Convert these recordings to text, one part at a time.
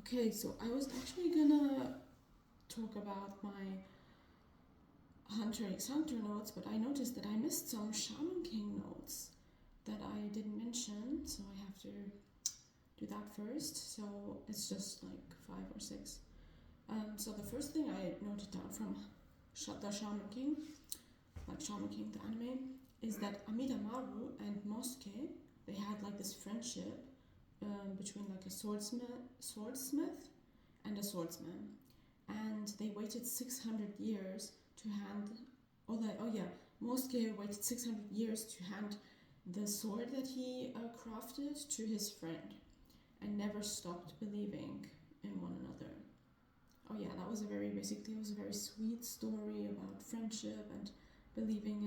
Okay, so I was actually gonna talk about my Hunter x Hunter notes, but I noticed that I missed some Shaman King notes that I didn't mention, so I have to do that first. So it's just like 5 or 6. So the first thing I noted down from the Shaman King, like Shaman King the anime, is that Amidamaru and Mosuke, they had like this friendship between like a swordsmith and a swordsman, and they waited 600 years to hand. Mosuke waited 600 years to hand the sword that he crafted to his friend, and never stopped believing in one another. Oh yeah, that was a very basically it was a very sweet story about friendship and believing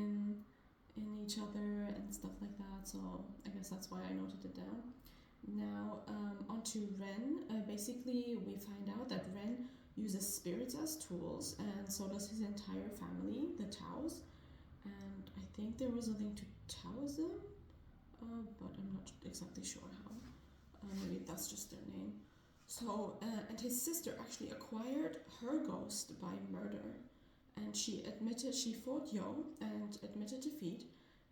in each other and stuff like that. So I guess that's why I noted it down. Now, on to Ren. Basically, we find out that Ren uses spirits as tools, and so does his entire family, the Taos. And I think there was a link to Taoism, but I'm not exactly sure how. Maybe that's just their name. So, and his sister actually acquired her ghost by murder, and she fought Yo and admitted defeat,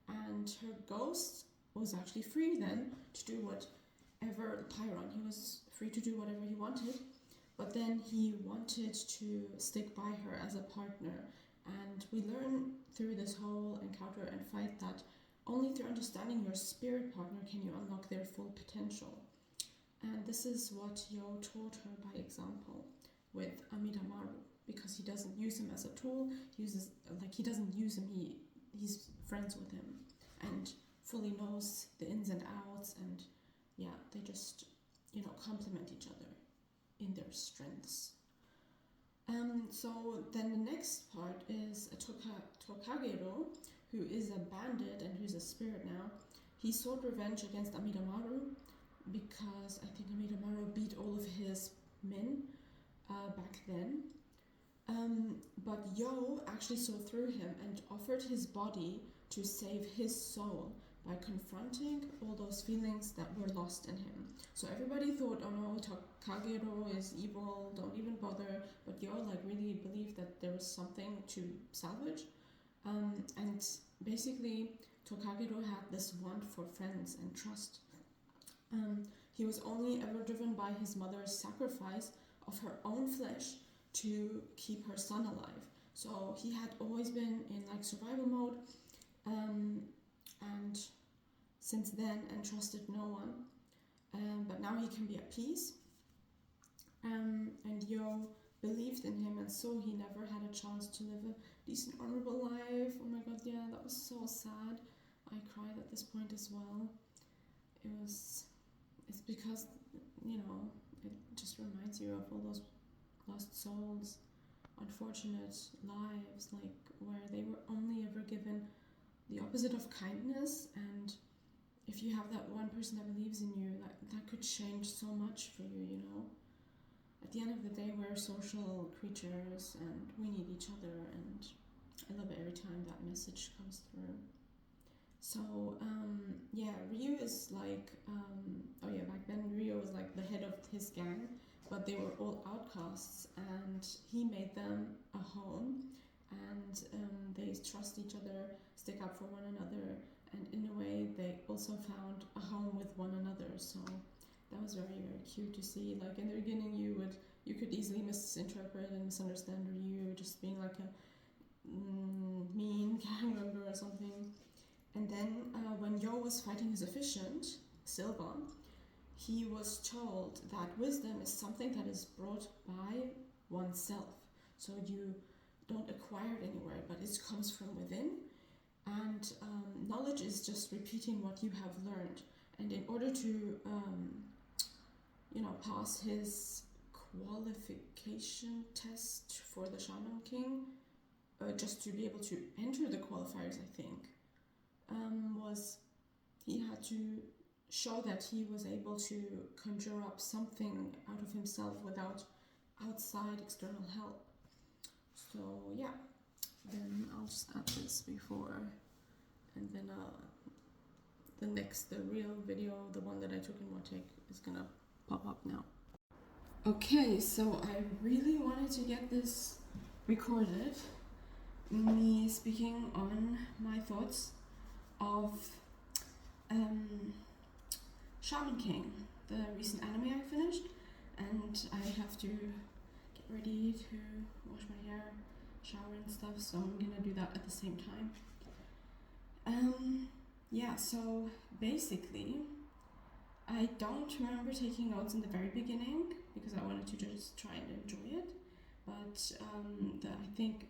and her ghost was actually free then to do whatever Pyron. He was free to do whatever he wanted, but then he wanted to stick by her as a partner. And we learn through this whole encounter and fight that only through understanding your spirit partner can you unlock their full potential. And this is what Yo taught her by example with Amidamaru, because he doesn't use him as a tool. He doesn't use him. He's friends with him and fully knows the ins and outs, and yeah, they just complement each other in their strengths. So then the next part is Tokagero, who is a bandit and who's a spirit now. He sought revenge against Amidamaru because I think Amidamaru beat all of his men back then. But Yo actually saw through him and offered his body to save his soul by confronting all those feelings that were lost in him. So everybody thought, oh no, Takagero is evil, don't even bother. But Yo really believed that there was something to salvage. And basically, Tokagero had this want for friends and trust. He was only ever driven by his mother's sacrifice of her own flesh to keep her son alive. So he had always been in survival mode, and since then entrusted no one. But now he can be at peace. And Yo believed in him, and so he never had a chance to live a decent, honorable life. Oh my god, yeah, that was so sad. I cried at this point as well. It's because, it just reminds you of all those lost souls, unfortunate lives, where they were only ever given the opposite of kindness. And if you have that one person that believes in you, that could change so much for you, At the end of the day, we're social creatures and we need each other, and I love it every time that message comes through. So, Ryu is back then Ryu was the head of his gang, but they were all outcasts, and he made them a home, and they trust each other, stick up for one another, and in a way they also found a home with one another. So that was very, very cute to see. In the beginning you could easily misinterpret and misunderstand Ryu just being a mean gang member or something. And then when Yo was fighting his efficient, Silva, he was told that wisdom is something that is brought by oneself. So you don't acquire it anywhere, but it comes from within. And knowledge is just repeating what you have learned. And in order to, pass his qualification test for the Shaman King, just to be able to enter the qualifiers, I think, was he had to show that he was able to conjure up something out of himself without outside external help. So yeah, then I'll just add this before, and then the real video, the one that I took in one take, is gonna pop up now. Okay, so I really wanted to get this recorded. Me speaking on my thoughts of Shaman King, the recent anime I finished, and I have to get ready to wash my hair, shower and stuff, so I'm gonna do that at the same time. Yeah, so basically, I don't remember taking notes in the very beginning because I wanted to just try and enjoy it, but I think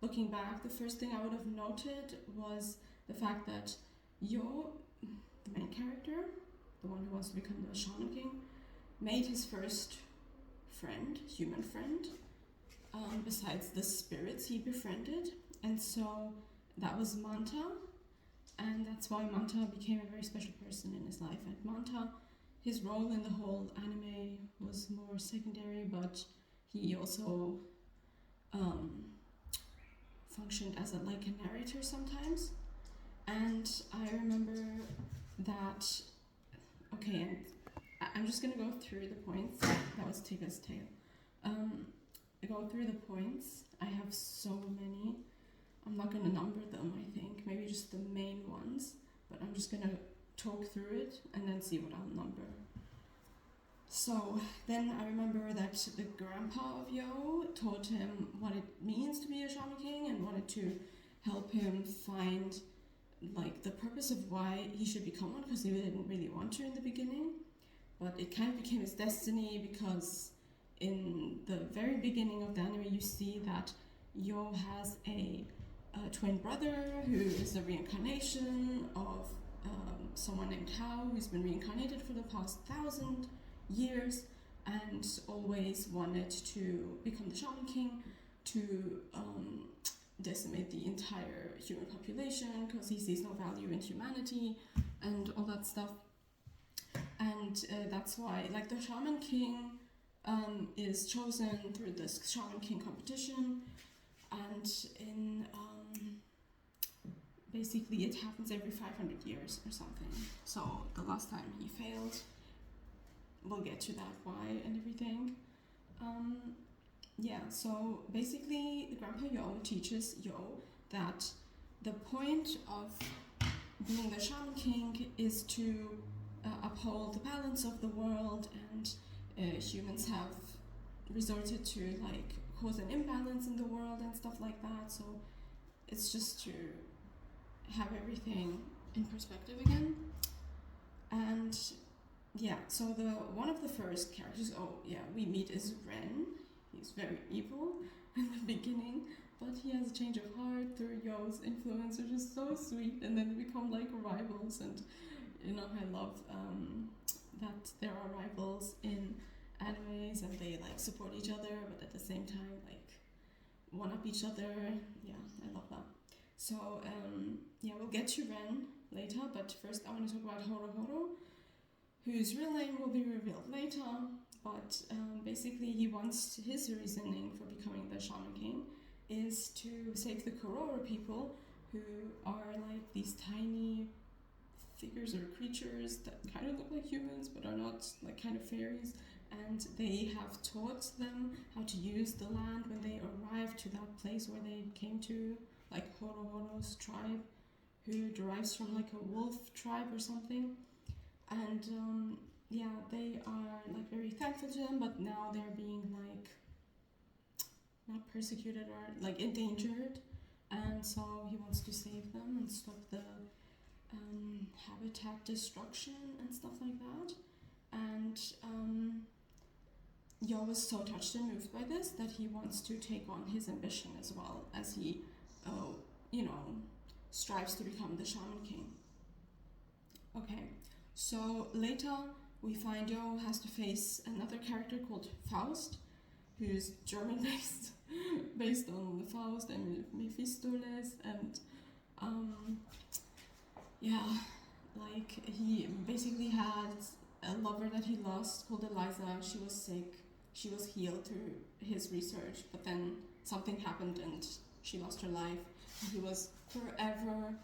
looking back, the first thing I would have noted was the fact that Yo, the main character, the one who wants to become the Shaman King, made his first friend, human friend, besides the spirits he befriended, and so that was Manta, and that's why Manta became a very special person in his life. And Manta, his role in the whole anime was more secondary, but he also functioned as a narrator sometimes. And I remember that. Okay, and I'm just gonna go through the points. That was Tiga's tale. Go through the points. I have so many. I'm not gonna number them. I think maybe just the main ones. But I'm just gonna talk through it and then see what I'll number. So then I remember that the grandpa of Yo taught him what it means to be a Shaman King and wanted to help him find the purpose of why he should become one, because he didn't really want to in the beginning, but it kind of became his destiny because in the very beginning of the anime you see that Yo has a twin brother who is a reincarnation of someone named Hao, who's been reincarnated for the past 1,000 years and always wanted to become the Shaman King to decimate the entire human population because he sees no value in humanity and all that stuff. And that's why the Shaman King is chosen through this Shaman King competition, and in basically it happens every 500 years or something. So the last time he failed, we'll get to that why and everything. Yeah, so basically the Grandpa Yo teaches Yo that the point of being the Shaman King is to uphold the balance of the world, and humans have resorted to cause an imbalance in the world and stuff like that, so it's just to have everything in perspective again. And yeah, so one of the first characters we meet is Ren. He's very evil in the beginning, but he has a change of heart through Yo's influence, which is so sweet, and then they become rivals. And I love that there are rivals in animes and they support each other, but at the same time one up each other. Yeah, I love that. So we'll get to Ren later, but first I want to talk about Horo, whose real name will be revealed later. But basically he wants, his reasoning for becoming the Shaman King is to save the Kororo people, who are these tiny figures or creatures that kind of look like humans but are not, kind of fairies, and they have taught them how to use the land when they arrived to that place where they came to, Horo's tribe, who derives from a wolf tribe or something. And they are very thankful to them, but now they're being not persecuted or endangered, and so he wants to save them and stop the habitat destruction and stuff like that. And Yo was so touched and moved by this that he wants to take on his ambition as well, as he strives to become the Shaman King. Okay, so later we find Yo has to face another character called Faust, who's German based on Faust and Mephistopheles, and he basically had a lover that he lost called Eliza. She was sick. She was healed through his research, but then something happened and she lost her life. He was forever.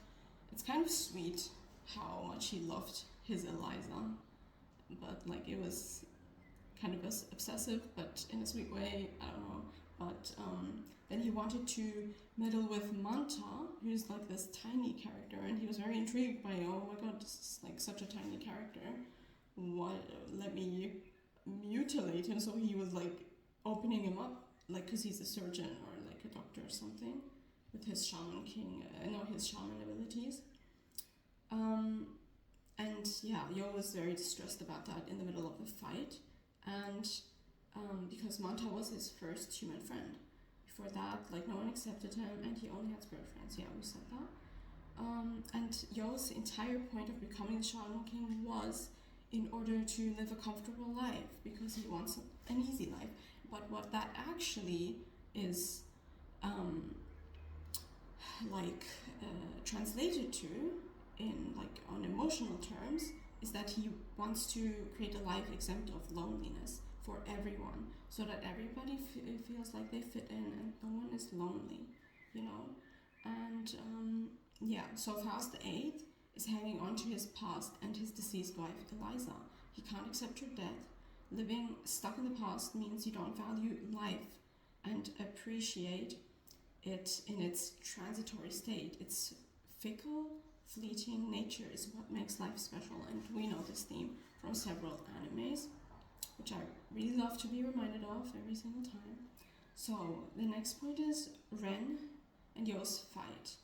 It's kind of sweet how much he loved his Eliza, but it was kind of obsessive, but in a sweet way, I don't know. But then he wanted to meddle with Manta, who's like this tiny character, and he was very intrigued by, oh my god, this is like such a tiny character. What? Let me mutilate him. So he was like opening him up, like, because he's a surgeon or like a doctor or something, with his shaman his shaman abilities. And yeah, Yo was very distressed about that in the middle of the fight, and because Manta was his first human friend. Before that, like, no one accepted him, and he only had spirit friends. Yeah, we said that. And Yo's entire point of becoming the Shaman King was in order to live a comfortable life, because he wants an easy life. But what that actually is, translated to, in like on emotional terms, is that he wants to create a life exempt of loneliness for everyone, so that everybody feels like they fit in and no one is lonely, you know. And so Faust the Eighth is hanging on to his past and his deceased wife Eliza. He can't accept her death. Living stuck in the past means you don't value life and appreciate it in its transitory state. Its fickle, fleeting nature is what makes life special, and we know this theme from several animes, which I really love to be reminded of every single time. So the next point is Ren and Yo's fight.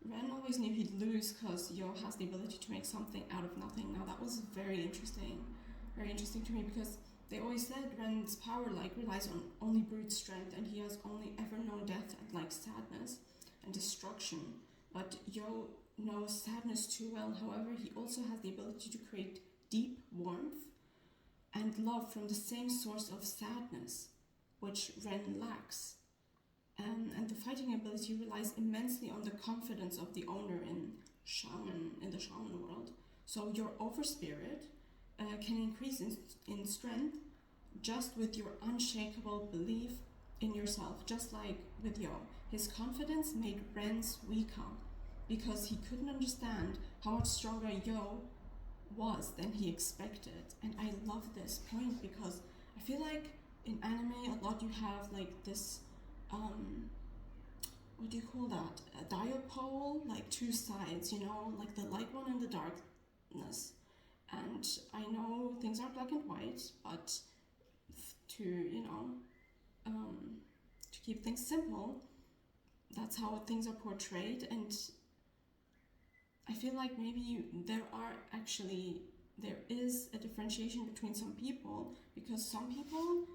Ren always knew he'd lose because Yo has the ability to make something out of nothing. Now that was very interesting to me, because they always said Ren's power like relies on only brute strength, and he has only ever known death and like sadness and destruction. But Yo knows sadness too well. However, he also has the ability to create deep warmth and love from the same source of sadness, which Ren lacks. And the fighting ability relies immensely on the confidence of the owner in the shaman world. So your overspirit can increase in strength just with your unshakable belief in yourself, just like with Yo. His confidence made Ren's weaker because he couldn't understand how much stronger Yo was than he expected. And I love this point because I feel like in anime a lot you have like this what do you call that, a diapole, like two sides, you know, like the light one and the darkness. And I know things are black and white, but to, you know, to keep things simple, that's how things are portrayed. And I feel like maybe there is a differentiation between some people, because some people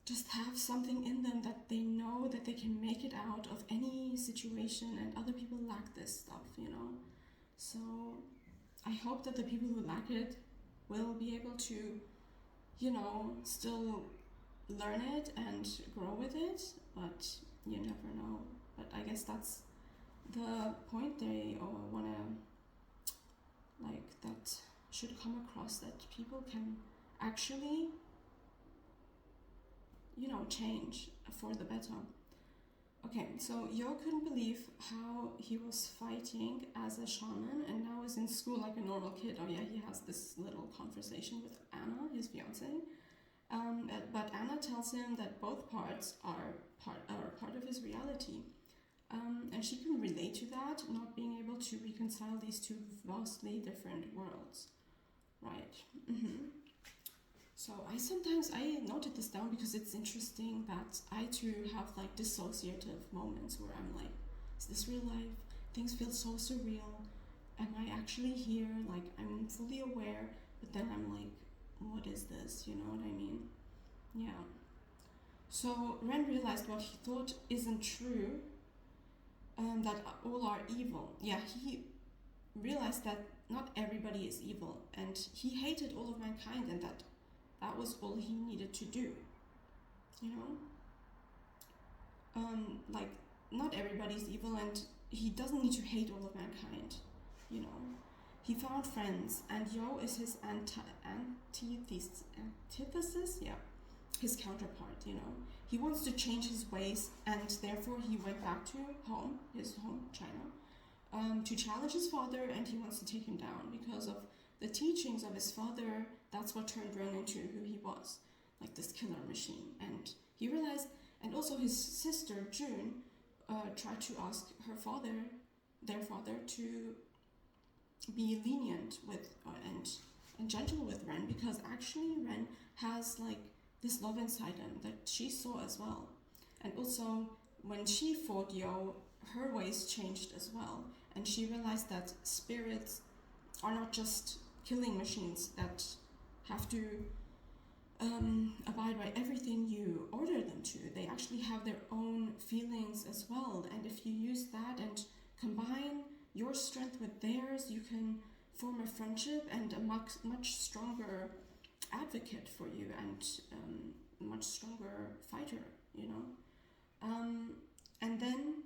just have something in them that they know that they can make it out of any situation, and other people lack this stuff, you know. So I hope that the people who lack it will be able to, you know, still learn it and grow with it, but you never know. But I guess that's the point they want to, like, that should come across, that people can actually, you know, change for the better. Okay, so Yo couldn't believe how he was fighting as a shaman and now is in school like a normal kid. Oh yeah, he has this little conversation with Anna, his fiance. But Anna tells him that both parts are part of his reality. And she can relate to that, not being able to reconcile these two vastly different worlds. Right. Mm-hmm. So I noted this down because it's interesting that I too have like dissociative moments where I'm like, is this real life? Things feel so surreal. Am I actually here? Like, I'm fully aware, but then I'm like, what is this? You know what I mean? Yeah. So Ren realized what he thought isn't true, that all are evil. Yeah, he realized that not everybody is evil, and he hated all of mankind, and that was all he needed to do, you know? Like, not everybody's evil, and he doesn't need to hate all of mankind, you know? He found friends, and Yo is his antithesis, yeah, his counterpart, you know? He wants to change his ways, and therefore he went back to his home, China, to challenge his father, and he wants to take him down because of the teachings of his father. That's what turned Ren into who he was. like this killer machine. And he realized, and also his sister June tried to ask their father, to be lenient with and gentle with Ren, because actually Ren has like this love inside him that she saw as well. And also when she fought Yo, her ways changed as well, and she realized that spirits are not just killing machines that have to abide by everything you order them to. They actually have their own feelings as well, and if you use that and combine your strength with theirs, you can form a friendship and a much stronger advocate for you, and much stronger fighter, you know. And then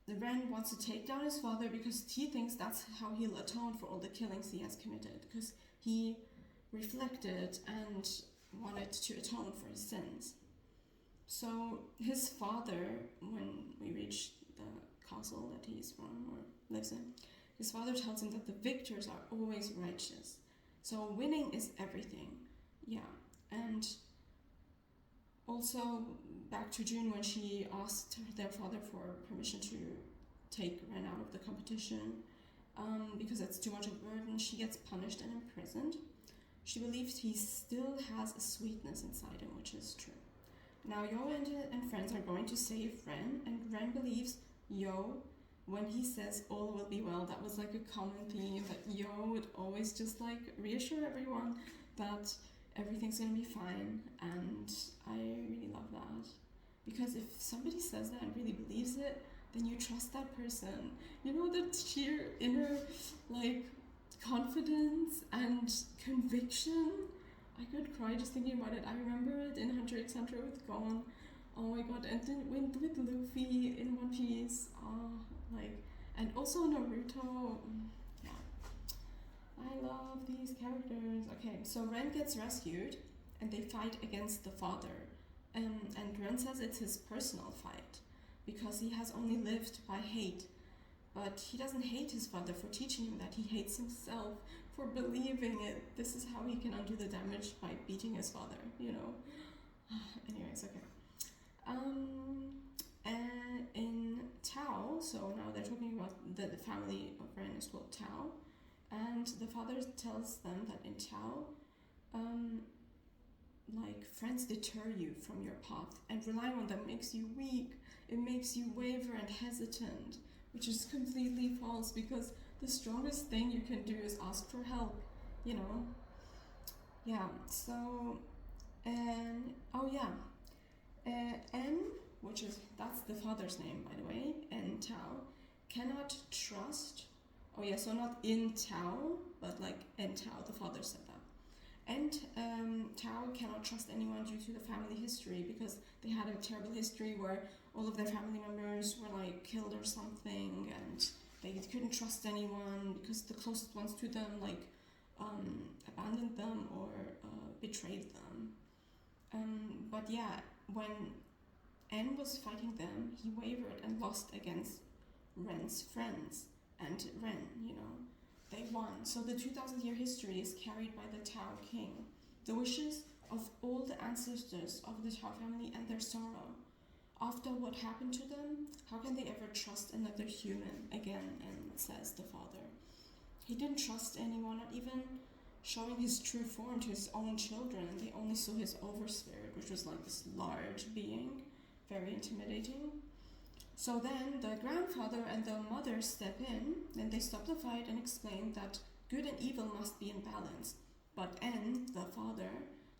the Ren wants to take down his father because he thinks that's how he'll atone for all the killings he has committed, because he reflected and wanted to atone for his sins. So his father, when we reach the castle that he's from or lives in, his father tells him that the victors are always righteous. So winning is everything. Yeah. And also back to June, when she asked their father for permission to take Ren out of the competition, because it's too much of a burden, she gets punished and imprisoned. She believes he still has a sweetness inside him, which is true. Now Yo and friends are going to save Ren, and Ren believes Yo when he says all will be well. That was like a common theme, that Yo would always just like reassure everyone that everything's gonna be fine, and I really love that. Because if somebody says that and really believes it, then you trust that person. You know, that sheer inner like confidence and conviction. I could cry just thinking about it. I remember it in Hunter x Hunter with Gon. Oh my god, and then with Luffy in One Piece. And also Naruto. Yeah, I love these characters. Okay, so Ren gets rescued and they fight against the father. And Ren says it's his personal fight because he has only lived by hate. But he doesn't hate his father for teaching him that. He hates himself for believing it. This is how he can undo the damage, by beating his father, you know. Anyways, okay. And in Tao, so now they're talking about the family of Ren is called Tao, and the father tells them that in Tao, like friends deter you from your path, and relying on them makes you weak. It makes you waver and hesitant, which is completely false, because the strongest thing you can do is ask for help, you know. Yeah, so, and, oh yeah, N, that's the father's name, by the way, N Tao, cannot trust, oh yeah, so not in Tao, but like N Tao, the father said that. And Tao cannot trust anyone due to the family history, because they had a terrible history where all of their family members were like killed or something, and they couldn't trust anyone because the closest ones to them like abandoned them or betrayed them. But yeah, when N was fighting them, he wavered and lost against Ren's friends, and Ren, you know, they won. So the 2,000-year history is carried by the Tao King, the wishes of all the ancestors of the Tao family and their sorrow. After what happened to them, how can they ever trust another human again? And says the father. He didn't trust anyone, not even showing his true form to his own children. They only saw his overspirit, which was like this large being, very intimidating. So then the grandfather and the mother step in, and they stop the fight and explain that good and evil must be in balance. But N, the father,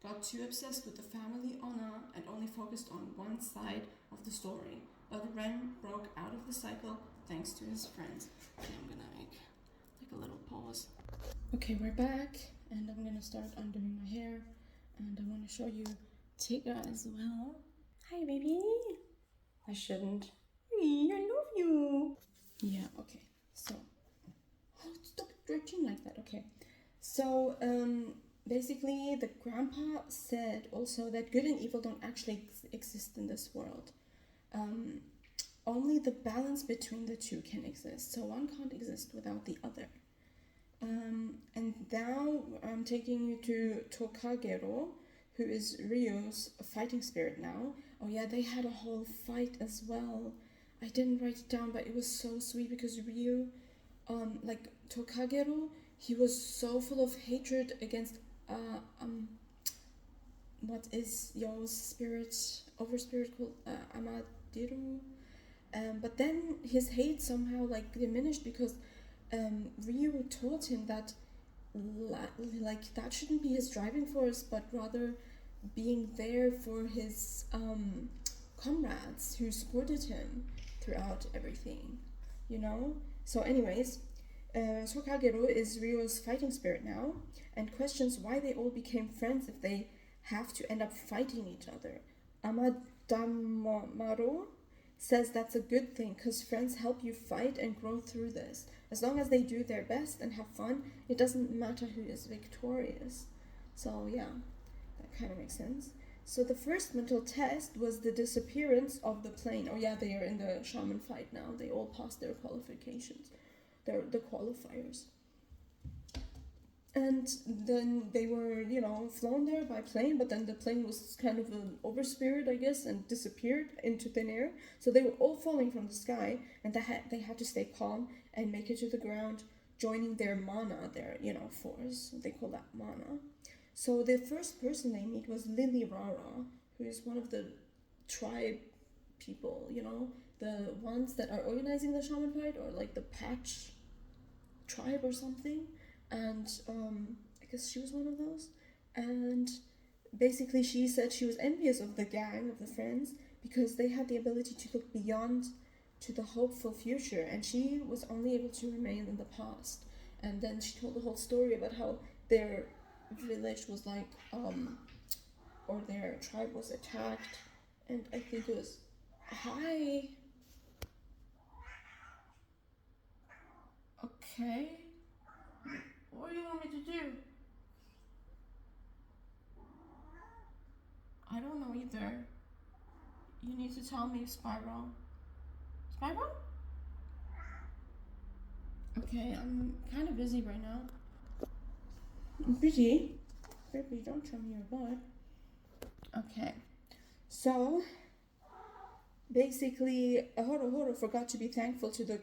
got too obsessed with the family honor and only focused on one side of the story. But Ren broke out of the cycle thanks to his friends. And I'm gonna make like a little pause. Okay, we're back, and I'm gonna start undoing my hair, and I want to show you Tigger as well. Hi, baby. I shouldn't. I love you. Yeah, okay. So, stop stretching like that. Okay. So, basically, the grandpa said also that good and evil don't actually exist in this world. Only the balance between the two can exist. So one can't exist without the other. And now I'm taking you to Tokagero, who is Ryu's fighting spirit now. Oh yeah, they had a whole fight as well. I didn't write it down, but it was so sweet because Ryu, like Tokageru, he was so full of hatred against what is Yo's spirit, over spirit called Amadiru. But then his hate somehow like diminished because Ryu told him that like that shouldn't be his driving force, but rather being there for his comrades who supported him throughout everything, you know? So anyways, Sokageru is Ryu's fighting spirit now and questions why they all became friends if they have to end up fighting each other. Amadamaru says that's a good thing because friends help you fight and grow through this. As long as they do their best and have fun, it doesn't matter who is victorious. So yeah, that kind of makes sense. So the first mental test was the disappearance of the plane. Oh yeah, they are in the shaman fight now. They all passed their qualifications. They're the qualifiers. And then they were, flown there by plane, but then the plane was kind of an overspirit, I guess, and disappeared into thin air. So they were all falling from the sky, and they had to stay calm and make it to the ground, joining their mana, their, force. They call that mana. So the first person they meet was Lily Rara, who is one of the tribe people, the ones that are organizing the shaman fight, or like the Patch tribe or something. And I guess she was one of those. And basically she said she was envious of the gang, of the friends, because they had the ability to look beyond to the hopeful future, and she was only able to remain in the past. And then she told the whole story about how their village was like, or their tribe was attacked, and I think it was, hi. Okay. What do you want me to do? I don't know either. You need to tell me, Spiral. Spiral? Okay, I'm kind of busy right now. I'm busy? Baby, don't show me your butt. Okay. So, basically, Horo forgot to be thankful to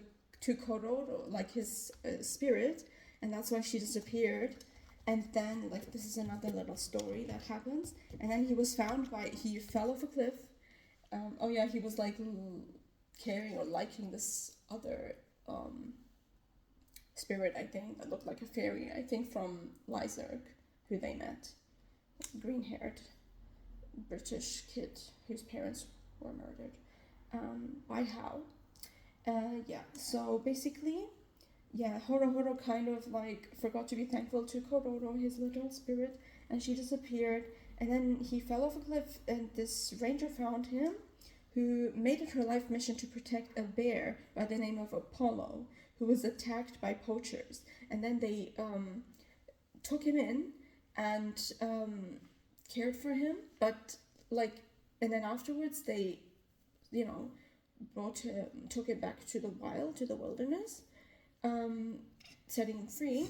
Kororo, like his spirit, and that's why she disappeared. And then, like, this is another little story that happens. And then he was found he fell off a cliff. He was like caring or liking this other spirit, I think, that looked like a fairy, I think from Lyserg, who they met. Green-haired British kid whose parents were murdered. By how? So basically, Horo kind of like forgot to be thankful to Kororo, his little spirit, and she disappeared. And then he fell off a cliff, and this ranger found him, who made it her life mission to protect a bear by the name of Apollo, who was attacked by poachers. And then they took him in and cared for him, but and then afterwards they, took it back to the wild, to the wilderness, setting him free.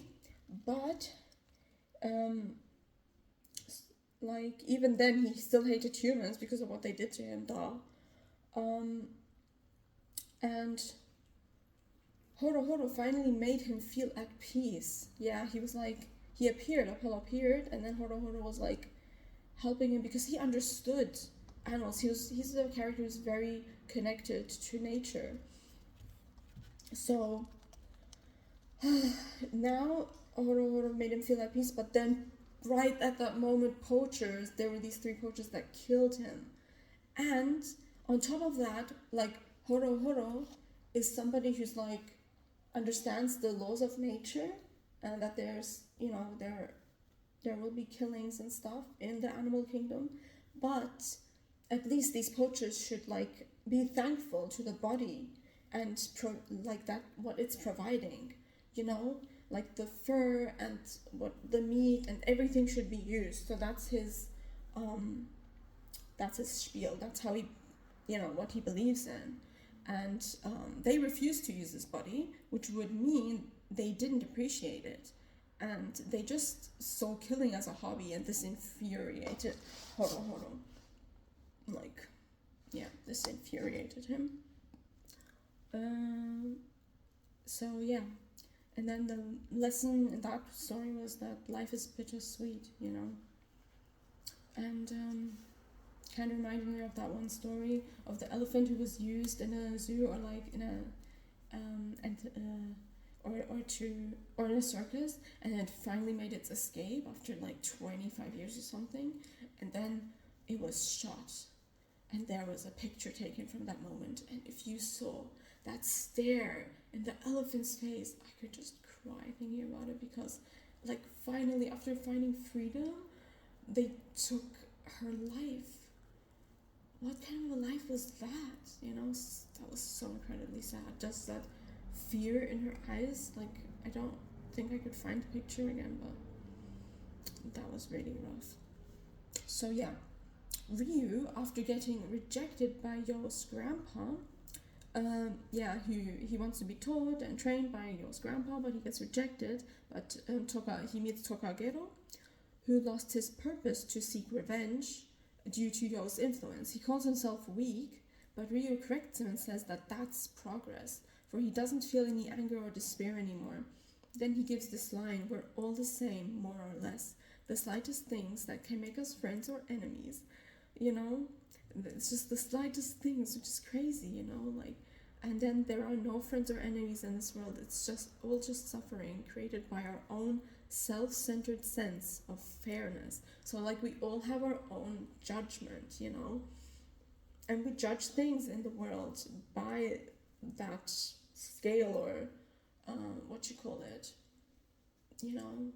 But even then he still hated humans because of what they did to him, and Horo finally made him feel at peace. Yeah, he was like, he appeared, Apollo appeared, and then Horo was like helping him because he understood animals. He's a character who's very connected to nature. So now Horo made him feel at peace, but then right at that moment, there were these 3 poachers that killed him. And on top of that, Horo is somebody who's understands the laws of nature, and that there's, there will be killings and stuff in the animal kingdom, but at least these poachers should be thankful to the body and what it's providing, the fur and what the meat and everything should be used. So that's his spiel. That's how he, what he believes in. And they refused to use his body, which would mean they didn't appreciate it. and they just saw killing as a hobby, and this infuriated. Hold on. Like, yeah, this infuriated him. So yeah, and then the lesson in that story was that life is bittersweet, you know. And kind of reminded me of that one story of the elephant who was used in a zoo, or like in a or in a circus, and it finally made its escape after like 25 years or something, and then it was shot, and there was a picture taken from that moment, and if you saw that stare in the elephant's face, I could just cry thinking about it, because like finally, after finding freedom, they took her life. What kind of a life was that? You know, that was so incredibly sad. Just that fear in her eyes, like, I don't think I could find the picture again, but that was really rough. So yeah, Ryu, after getting rejected by Yo's grandpa, he wants to be taught and trained by Yo's grandpa, but he gets rejected. But he meets Tokagero, who lost his purpose to seek revenge due to Yo's influence. He calls himself weak, but Ryu corrects him and says that that's progress, for he doesn't feel any anger or despair anymore. Then he gives this line: "We're all the same, more or less. The slightest things that can make us friends or enemies." You know, it's just the slightest things, which is crazy, you know, like. And then there are no friends or enemies in this world. It's just all just suffering created by our own self-centered sense of fairness. So like, we all have our own judgment, you know, and we judge things in the world by that scale, or what you call it, you know,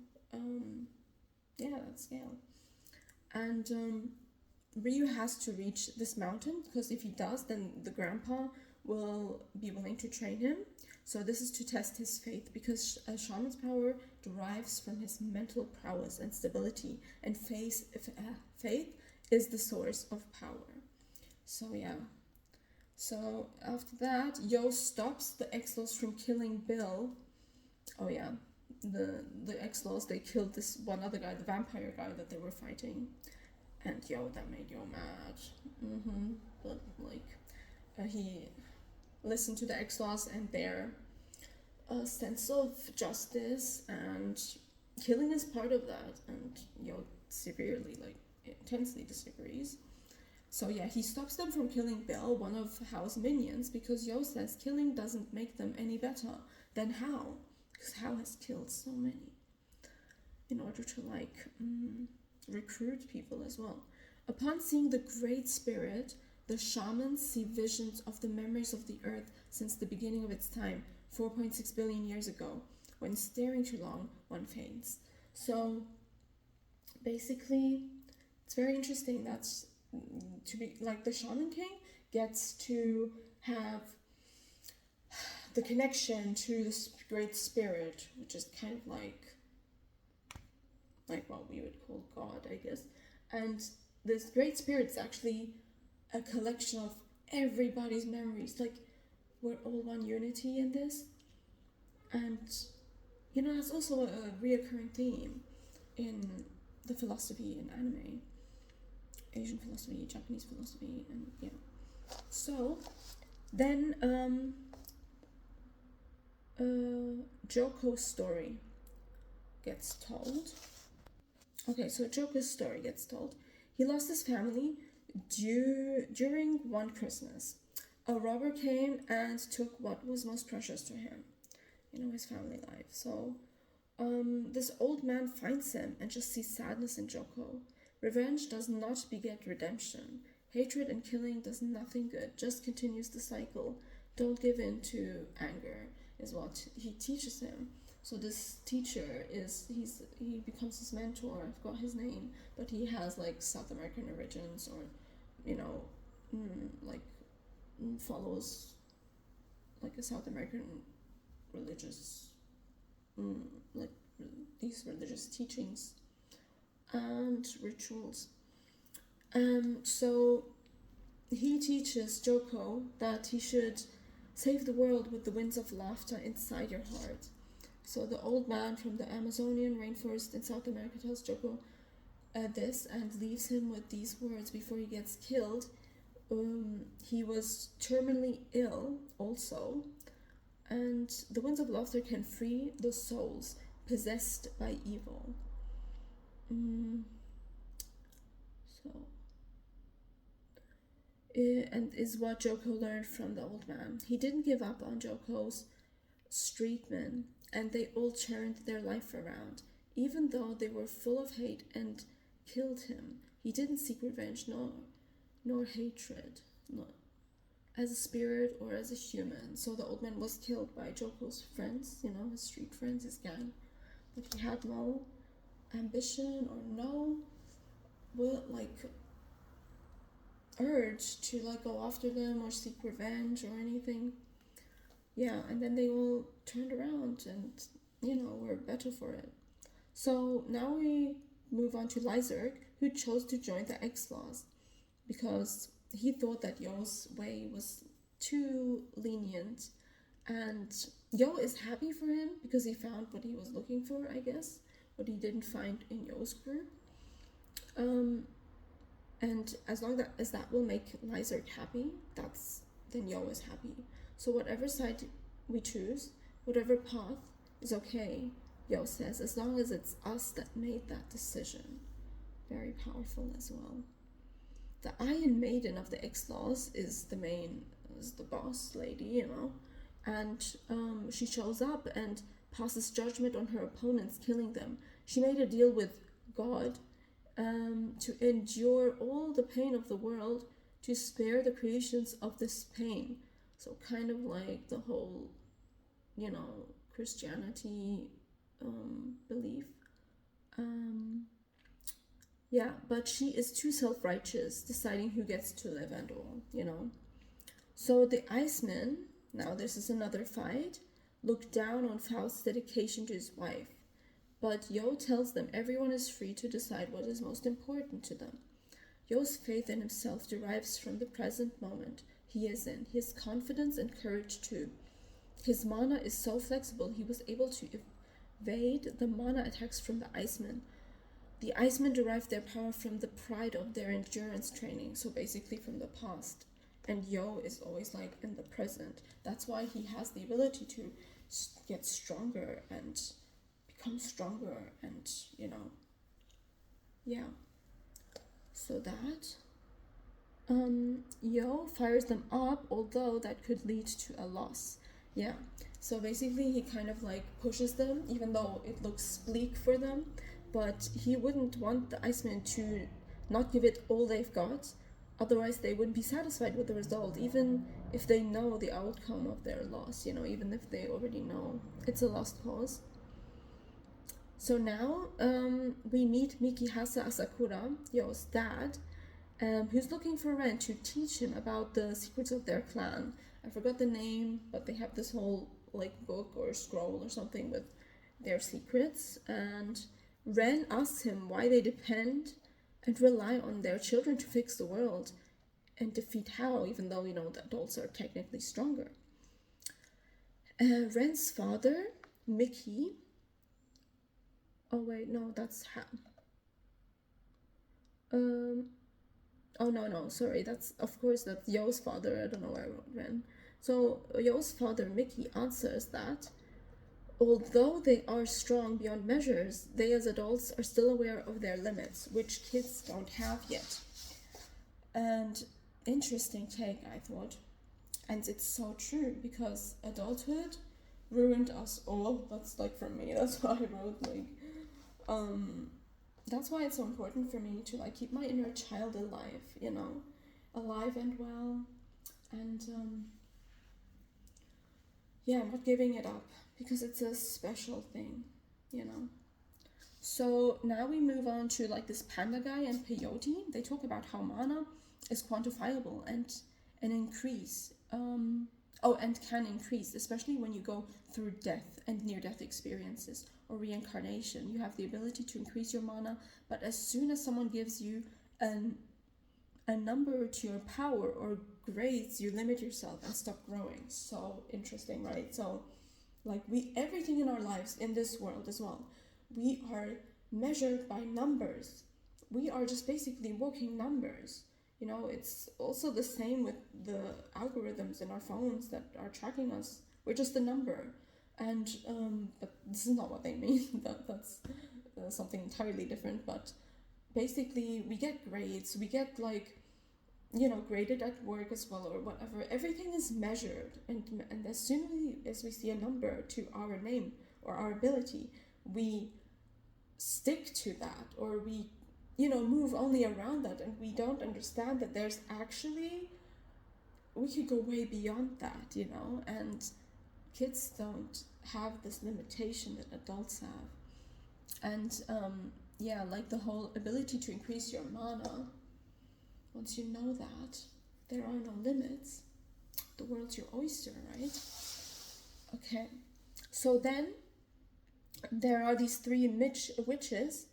that scale. And Ryu has to reach this mountain, because if he does, then the grandpa will be willing to train him. So this is to test his faith, because a shaman's power derives from his mental prowess and stability, and faith is the source of power. So yeah. So after that, Yo stops the X-Laws from killing Bill. Oh yeah, the X-Laws, they killed this one other guy, the vampire guy that they were fighting. And that made Yo mad. But like, he listened to the X-Laws and their sense of justice, and killing is part of that, and Yo severely, like, intensely disagrees. So yeah, he stops them from killing Bill, one of Hao's minions, because Yo says killing doesn't make them any better. Then Hao? Because Hao has killed so many in order to like recruit people as well. Upon seeing the Great Spirit, the shamans see visions of the memories of the earth since the beginning of its time, 4.6 billion years ago. When staring too long, one faints. So basically, it's very interesting that to be like, the Shaman King gets to have the connection to this Great Spirit, which is kind of like what we would call God, I guess. And this Great Spirit is actually a collection of everybody's memories. Like, we're all one unity in this. And, you know, that's also a reoccurring theme in the philosophy in anime. Asian philosophy, Japanese philosophy, and yeah. So, then, Joko's story gets told. Okay, so Joko's story gets told. He lost his family during one Christmas. A robber came and took what was most precious to him, you know, his family life. So, this old man finds him and just sees sadness in Joko. Revenge does not beget redemption. Hatred and killing does nothing good, just continues the cycle. Don't give in to anger, is what he teaches him. So this teacher he becomes his mentor. I forgot his name, but he has like South American origins, or, you know, follows like a South American religious, like these religious teachings and rituals. So he teaches Joko that he should save the world with the winds of laughter inside your heart. So the old man from the Amazonian rainforest in South America tells Joko this and leaves him with these words before he gets killed. He was terminally ill also, and the winds of laughter can free the souls possessed by evil. So, and is what Joko learned from the old man. He didn't give up on Joko's streetmen, and they all turned their life around, even though they were full of hate and killed him. He didn't seek revenge nor hatred, not as a spirit or as a human. So the old man was killed by Joko's friends, his street friends, his gang, but he had no ambition or no urge to go after them or seek revenge or anything. Yeah, and then they all turned around and were better for it. So now we move on to Lyserg, who chose to join the X-Laws because he thought that Yo's way was too lenient, and Yo is happy for him because he found what he was looking for, I guess, what he didn't find in Yo's group. And as long as that will make Lyserg happy, then Yo is happy. So whatever side we choose, whatever path is okay, Yo says, as long as it's us that made that decision. Very powerful as well. The Iron Maiden of the X-Laws is the boss lady, and she shows up and passes judgment on her opponents, killing them. She made a deal with God to endure all the pain of the world, to spare the creations of this pain. So kind of like the whole, Christianity belief. Yeah, but she is too self-righteous, deciding who gets to live and all, So the Icemen, now this is another fight, look down on Faust's dedication to his wife. But Yo tells them everyone is free to decide what is most important to them. Yo's faith in himself derives from the present moment he is in, his confidence and courage too. His mana is so flexible he was able to evade the mana attacks from the Icemen. The Icemen derive their power from the pride of their endurance training, so basically from the past. And Yo is always in the present. That's why he has the ability to get stronger and become stronger and, yeah. So that, Yo fires them up, although that could lead to a loss. Yeah, so basically he kind of pushes them, even though it looks bleak for them, but he wouldn't want the Icemen to not give it all they've got, otherwise they wouldn't be satisfied with the result, even if they know the outcome of their loss, even if they already know it's a lost cause. So now we meet Mikihasa Asakura, Yo's dad, who's looking for Ren to teach him about the secrets of their clan. I forgot the name, but they have this whole book or scroll or something with their secrets, and Ren asks him why they depend and rely on their children to fix the world and defeat Hao, even though we know the adults are technically stronger. Ren's father, Mickey, oh wait, no, that's Hao. Oh no, sorry, that's Yo's father. I don't know why I wrote Ren. So Yo's father, Mickey, answers that although they are strong beyond measures, they as adults are still aware of their limits, which kids don't have yet. And interesting take, I thought. And it's so true, because adulthood ruined us all. That's for me, that's why I wrote that's why it's so important for me to keep my inner child alive, alive and well, and not giving it up, because it's a special thing, So now we move on to this panda guy and peyote. They talk about how mana is quantifiable and an increase, and can increase, especially when you go through death and near-death experiences or reincarnation. You have the ability to increase your mana, but as soon as someone gives you a number to your power or grades, you limit yourself and stop growing. So interesting, right? So Like everything in our lives, in this world as well, we are measured by numbers. We are just basically walking numbers. It's also the same with the algorithms in our phones that are tracking us. We're just a number. And but this is not what they mean. That's something entirely different. But basically, we get grades. We get graded at work as well, or whatever. Everything is measured, and as soon as we see a number to our name or our ability, we stick to that, or we move only around that, and we don't understand that there's actually, we could go way beyond that, and kids don't have this limitation that adults have. And like the whole ability to increase your mana. Once you know that there are no limits, the world's your oyster, right? Okay, so then there are these three witches,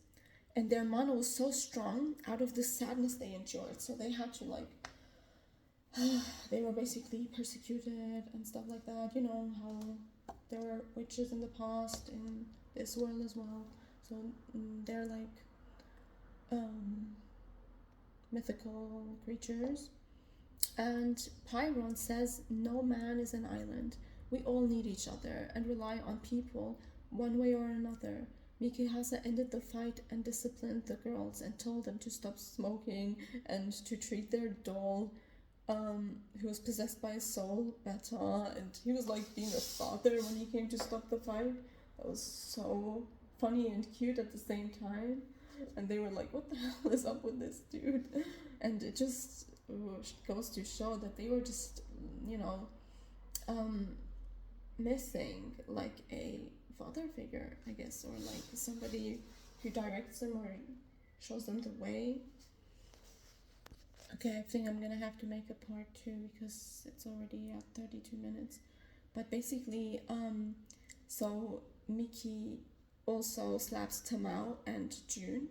and their mana was so strong out of the sadness they endured. So they had to they were basically persecuted and stuff like that. You know how there were witches in the past in this world as well. So they're mythical creatures. And Pyron says, no man is an island. We all need each other and rely on people one way or another. Mikasa ended the fight and disciplined the girls and told them to stop smoking and to treat their doll, who was possessed by a soul, better. And he was being a father when he came to stop the fight. That was so funny and cute at the same time. And they were like, what the hell is up with this dude? And it just goes to show that they were just, missing a father figure, I guess, or somebody who directs them or shows them the way. Okay, I think I'm gonna have to make a part 2 because it's already at 32 minutes. But basically, so Miki also slaps Tamao and June,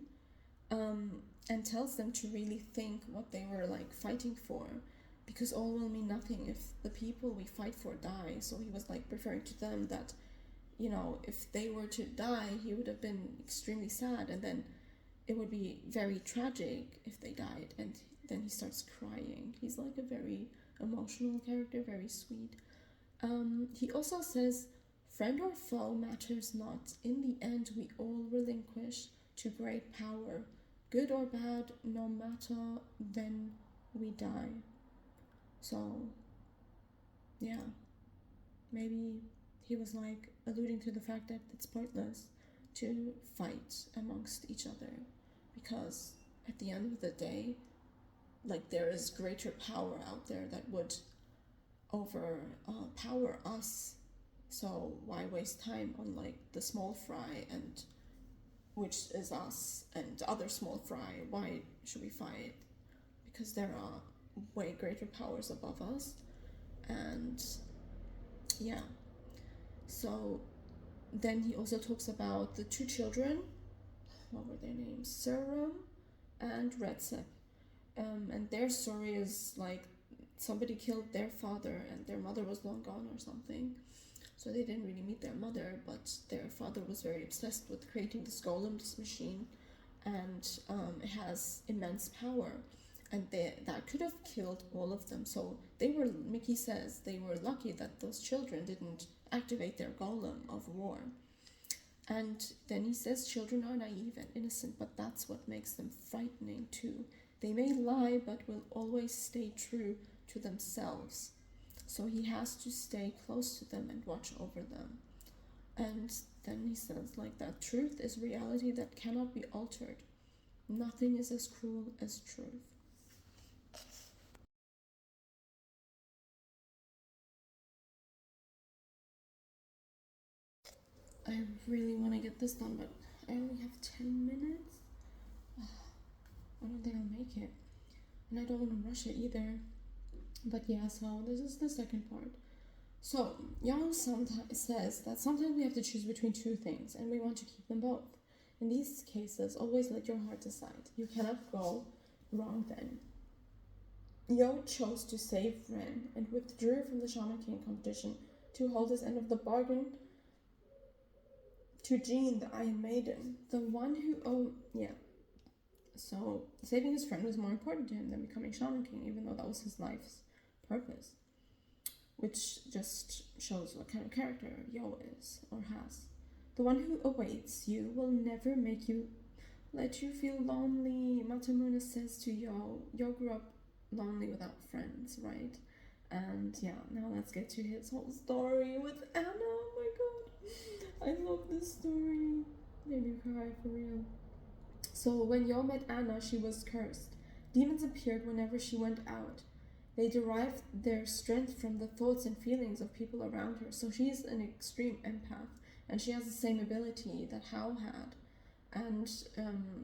and tells them to really think what they were fighting for, because all will mean nothing if the people we fight for die. So he was referring to them that, if they were to die, he would have been extremely sad, and then it would be very tragic if they died. And then he starts crying. He's a very emotional character, very sweet. He also says, friend or foe matters not. In the end, we all relinquish to great power. Good or bad, no matter, then we die. So, yeah. Maybe he was alluding to the fact that it's pointless to fight amongst each other, because at the end of the day, there is greater power out there that would overpower us. So why waste time on the small fry, and which is us, and other small fry? Why should we fight? Because there are way greater powers above us. And yeah, so then he also talks about the two children. What were their names? Serum and Redsep. And their story is somebody killed their father and their mother was long gone or something. So they didn't really meet their mother, but their father was very obsessed with creating this golem, this machine, and it has immense power. And that could have killed all of them. So Mickey says they were lucky that those children didn't activate their golem of war. And then he says children are naive and innocent, but that's what makes them frightening too. They may lie, but will always stay true to themselves. So he has to stay close to them and watch over them. And then he says that truth is reality that cannot be altered. Nothing is as cruel as truth. I really want to get this done, but I only have 10 minutes. I don't think I'll make it. And I don't want to rush it either. But yeah, so this is the second part. So, Yao says that sometimes we have to choose between two things, and we want to keep them both. In these cases, always let your heart decide. You cannot go wrong then. Yo chose to save Ren and withdrew from the Shaman King competition to hold his end of the bargain to Jean, the Iron Maiden, the one who, so saving his friend was more important to him than becoming Shaman King, even though that was his life's purpose, which just shows what kind of character Yo is or has. The one who awaits you will never let you feel lonely. Matamune says to Yo. Yo grew up lonely without friends, right? And yeah, now let's get to his whole story with Anna. Oh my god, I love this story. Made me cry for real. So when Yo met Anna, she was cursed. Demons appeared whenever she went out. They derived their strength from the thoughts and feelings of people around her. So she's an extreme empath, and she has the same ability that Hao had. And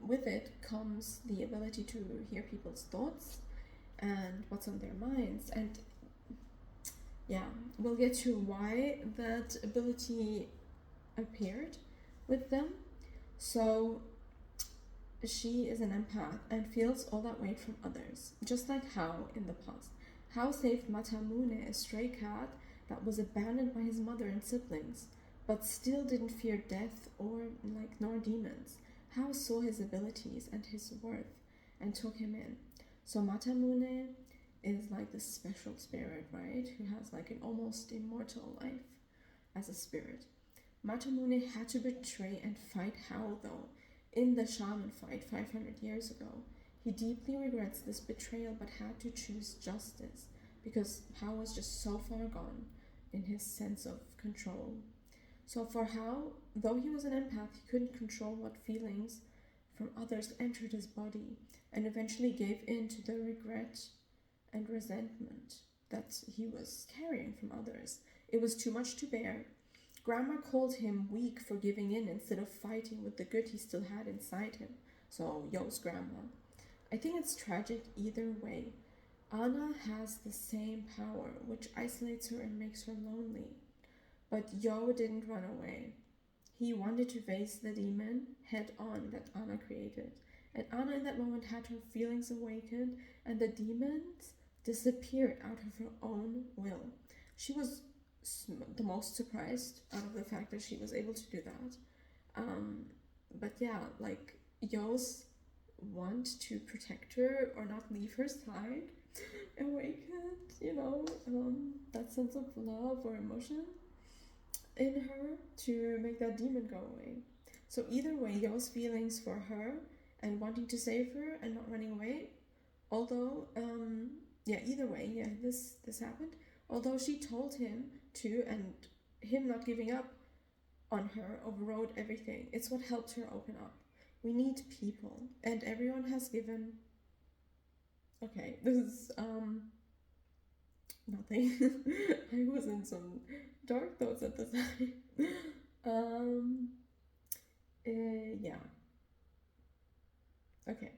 with it comes the ability to hear people's thoughts and what's on their minds. And yeah, we'll get to why that ability appeared with them. So she is an empath and feels all that weight from others, just like Hao in the past. Hao saved Matamune, a stray cat that was abandoned by his mother and siblings, but still didn't fear death nor demons. Hao saw his abilities and his worth and took him in. So Matamune is like this special spirit, right? Who has like an almost immortal life as a spirit. Matamune had to betray and fight Hao though, in the shaman fight 500 years ago. He deeply regrets this betrayal but had to choose justice because Hao was just so far gone in his sense of control. So for Hao, though he was an empath, he couldn't control what feelings from others entered his body and eventually gave in to the regret and resentment that he was carrying from others. It was too much to bear. Grandma called him weak for giving in instead of fighting with the good he still had inside him. So, Yo's grandma. I think it's tragic either way. Anna has the same power, which isolates her and makes her lonely. But Yo didn't run away. He wanted to face the demon head on that Anna created. And Anna in that moment had her feelings awakened and the demons disappeared out of her own will. She was the most surprised out of the fact that she was able to do that. But yeah, like Yo's want to protect her or not leave her side awakened, that sense of love or emotion in her to make that demon go away. So either way, Yo's feelings for her and wanting to save her and not running away, although either way, this happened. Although she told him to, and him not giving up on her overrode everything. It's what helped her open up. We need people, and everyone has given. Okay, this is nothing. I was in some dark thoughts at the time. Yeah. Okay.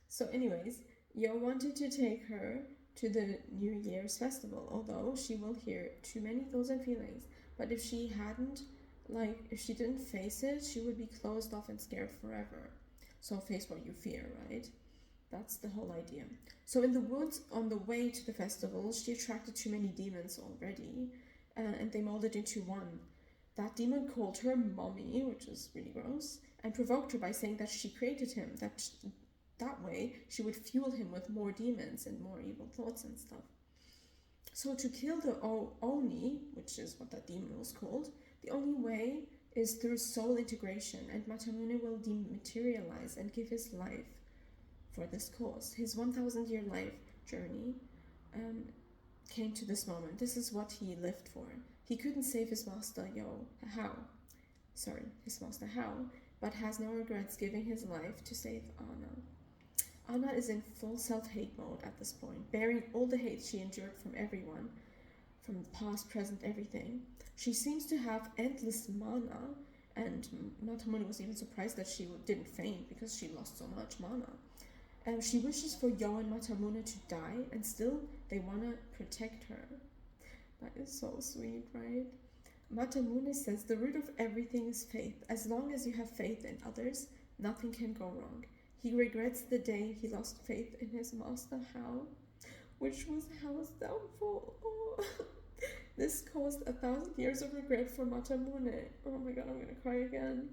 So, anyways, Yo wanted to take her to the New Year's festival, although she will hear too many thoughts and feelings. But if she didn't face it, she would be closed off and scared forever. So face what you fear, right? That's the whole idea. So in the woods on the way to the festival, she attracted too many demons already, and they molded into one. That demon called her mommy, which is really gross, and provoked her by saying that she created him, that way she would fuel him with more demons and more evil thoughts and stuff. So to kill the Oni, which is what that demon was called, the only way is through soul integration, and Matamune will dematerialize and give his life for this cause. His 1,000-year life journey came to this moment. This is what he lived for. He couldn't save his master Hao, but has no regrets giving his life to save Anna. Anna is in full self-hate mode at this point, bearing all the hate she endured from everyone, from the past, present, everything. She seems to have endless mana, and Matamune was even surprised that she didn't faint because she lost so much mana. She wishes for Yo and Matamune to die, and still they want to protect her. That is so sweet, right? Matamune says the root of everything is faith. As long as you have faith in others, nothing can go wrong. He regrets the day he lost faith in his master Hao, which was Hao's downfall. Oh. This caused 1,000 years of regret for Masamune. Oh my god, I'm gonna cry again.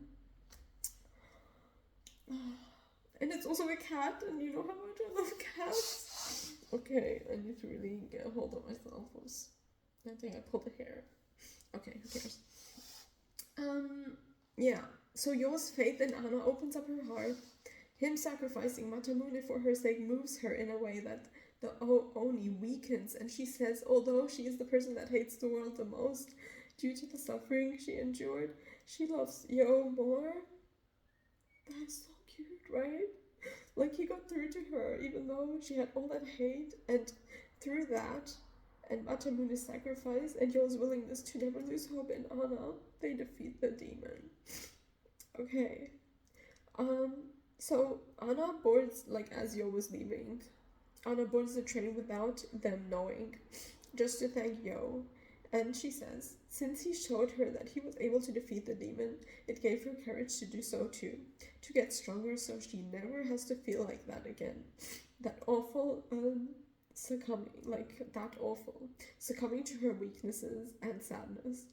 And it's also a cat, and you know how much I love cats. Okay, I need to really get a hold of myself. I think I pulled the hair. Okay, who cares? Yeah. So Yo's faith in Anna opens up her heart. Him sacrificing Masamune for her sake moves her in a way that the Oni weakens, and she says, although she is the person that hates the world the most due to the suffering she endured, she loves Yo more. That's so cute, right? Like, he got through to her even though she had all that hate, and through that and Matamune's sacrifice and Yo's willingness to never lose hope in Anna, they defeat the demon. Okay. So Anna boards, like, as Yo was leaving, Anna boards the train without them knowing, just to thank Yo. And she says, since he showed her that he was able to defeat the demon, it gave her courage to do so too, to get stronger so she never has to feel like that again. That awful, succumbing to her weaknesses and sadness.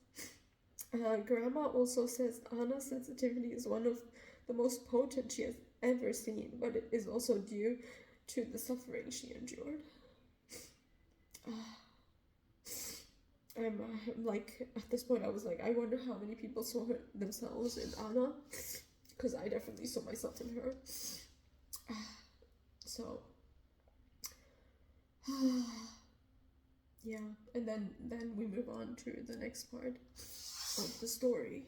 Grandma also says Anna's sensitivity is one of the most potent she has ever seen, but it is also due to the suffering she endured. I'm like, at this point I was like, I wonder how many people saw themselves in Anna, because I definitely saw myself in her. So yeah, and then we move on to the next part of the story.